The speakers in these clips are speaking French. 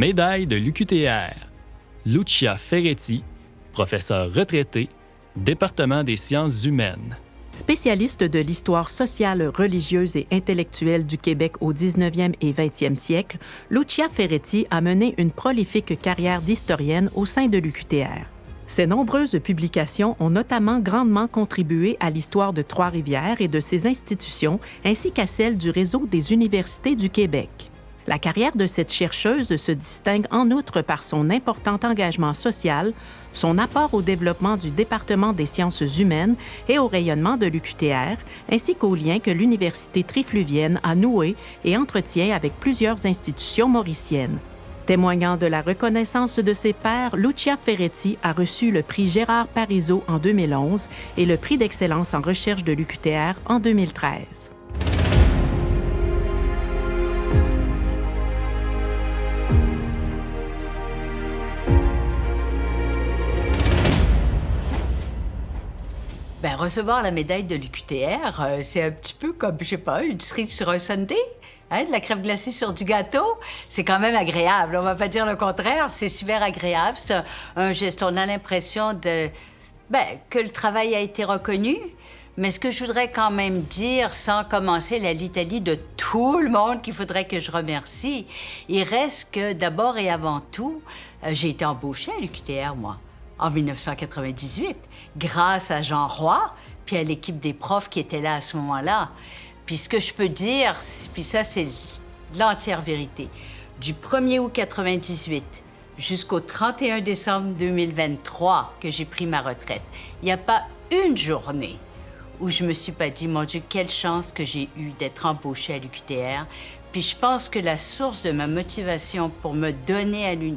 Médaille de l'UQTR. Lucia Ferretti, professeure retraitée, département des sciences humaines. Spécialiste de l'histoire sociale, religieuse et intellectuelle du Québec au 19e et 20e siècle, Lucia Ferretti a mené une prolifique carrière d'historienne au sein de l'UQTR. Ses nombreuses publications ont notamment grandement contribué à l'histoire de Trois-Rivières et de ses institutions, ainsi qu'à celle du réseau des universités du Québec. La carrière de cette chercheuse se distingue en outre par son important engagement social, son apport au développement du département des sciences humaines et au rayonnement de l'UQTR, ainsi qu'aux liens que l'Université trifluvienne a noués et entretient avec plusieurs institutions mauriciennes. Témoignant de la reconnaissance de ses pairs, Lucia Ferretti a reçu le prix Gérard Parizeau en 2011 et le prix d'excellence en recherche de l'UQTR en 2013. Ben, recevoir la médaille de l'UQTR, c'est un petit peu comme, je sais pas, une cerise sur un sundae. Hein, de la crème glacée sur du gâteau, c'est quand même agréable. On va pas dire le contraire, c'est super agréable. C'est un geste, on a l'impression que le travail a été reconnu. Mais ce que je voudrais quand même dire, sans commencer la litanie de tout le monde qu'il faudrait que je remercie, il reste que d'abord et avant tout, j'ai été embauchée à l'UQTR, moi, en 1998, grâce à Jean Roy, puis à l'équipe des profs qui étaient là à ce moment-là. Puis ce que je peux dire, puis ça, c'est l'entière vérité, du 1er août 98 jusqu'au 31 décembre 2023 que j'ai pris ma retraite, il n'y a pas une journée où je me suis pas dit, mon Dieu, quelle chance que j'ai eue d'être embauchée à l'UQTR. Puis je pense que la source de ma motivation pour me donner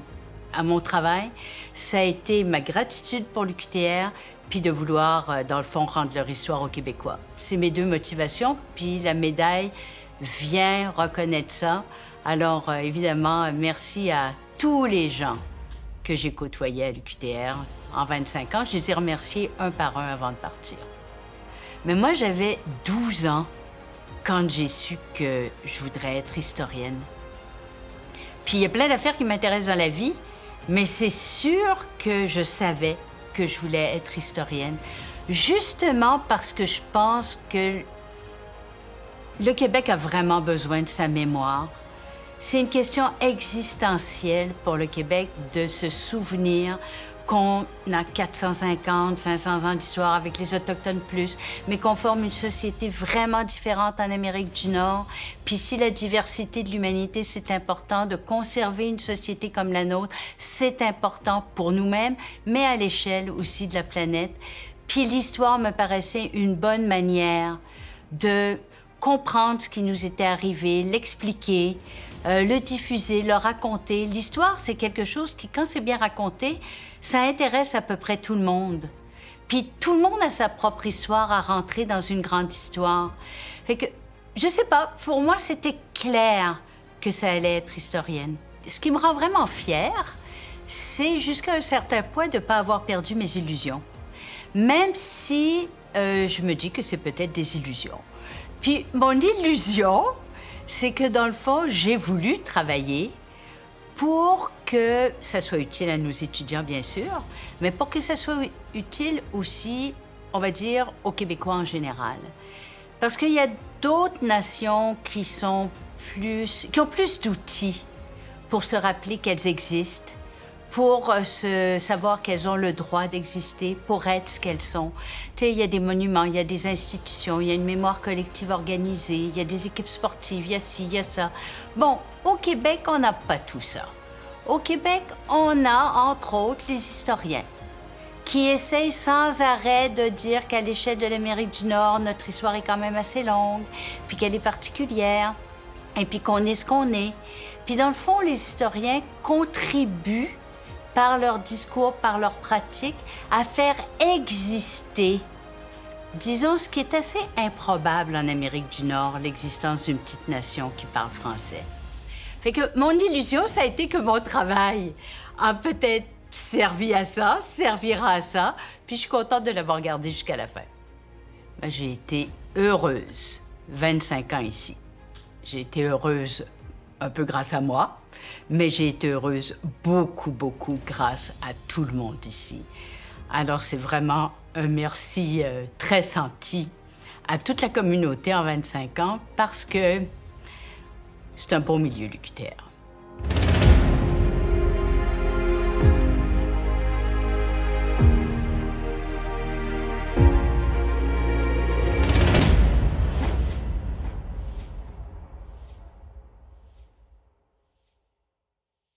à mon travail, ça a été ma gratitude pour l'UQTR, puis de vouloir, dans le fond, rendre leur histoire aux Québécois. C'est mes deux motivations, puis la médaille vient reconnaître ça. Alors, évidemment, merci à tous les gens que j'ai côtoyés à l'UQTR en 25 ans. Je les ai remerciés un par un avant de partir. Mais moi, j'avais 12 ans quand j'ai su que je voudrais être historienne. Puis il y a plein d'affaires qui m'intéressent dans la vie, mais c'est sûr que je savais que je voulais être historienne, justement parce que je pense que le Québec a vraiment besoin de sa mémoire. C'est une question existentielle pour le Québec de se souvenir qu'on a 450, 500 ans d'histoire avec les Autochtones plus, mais qu'on forme une société vraiment différente en Amérique du Nord. Puis si la diversité de l'humanité, c'est important de conserver une société comme la nôtre, c'est important pour nous-mêmes, mais à l'échelle aussi de la planète. Puis l'histoire me paraissait une bonne manière de comprendre ce qui nous était arrivé, l'expliquer, le diffuser, le raconter. L'histoire, c'est quelque chose qui, quand c'est bien raconté, ça intéresse à peu près tout le monde. Puis tout le monde a sa propre histoire à rentrer dans une grande histoire. Fait que, je sais pas, pour moi, c'était clair que ça allait être historienne. Ce qui me rend vraiment fière, c'est jusqu'à un certain point de ne pas avoir perdu mes illusions. Même si je me dis que c'est peut-être des illusions. Puis mon illusion, c'est que dans le fond, j'ai voulu travailler pour que ça soit utile à nos étudiants, bien sûr, mais pour que ça soit utile aussi, on va dire, aux Québécois en général. Parce qu'il y a d'autres nations qui ont plus d'outils pour se rappeler qu'elles existent, pour savoir qu'elles ont le droit d'exister, pour être ce qu'elles sont. Tu sais, il y a des monuments, il y a des institutions, il y a une mémoire collective organisée, il y a des équipes sportives, il y a ci, il y a ça. Bon, au Québec, on n'a pas tout ça. Au Québec, on a, entre autres, les historiens qui essayent sans arrêt de dire qu'à l'échelle de l'Amérique du Nord, notre histoire est quand même assez longue, puis qu'elle est particulière, et puis qu'on est ce qu'on est. Puis dans le fond, les historiens contribuent par leur discours, par leur pratique, à faire exister, disons, ce qui est assez improbable en Amérique du Nord, l'existence d'une petite nation qui parle français. Fait que mon illusion, ça a été que mon travail a peut-être servi à ça, servira à ça, puis je suis contente de l'avoir gardé jusqu'à la fin. Ben, j'ai été heureuse, 25 ans ici. J'ai été heureuse un peu grâce à moi, mais j'ai été heureuse beaucoup, beaucoup grâce à tout le monde ici. Alors, c'est vraiment un merci très senti à toute la communauté en 25 ans parce que c'est un bon milieu, l'UQTR.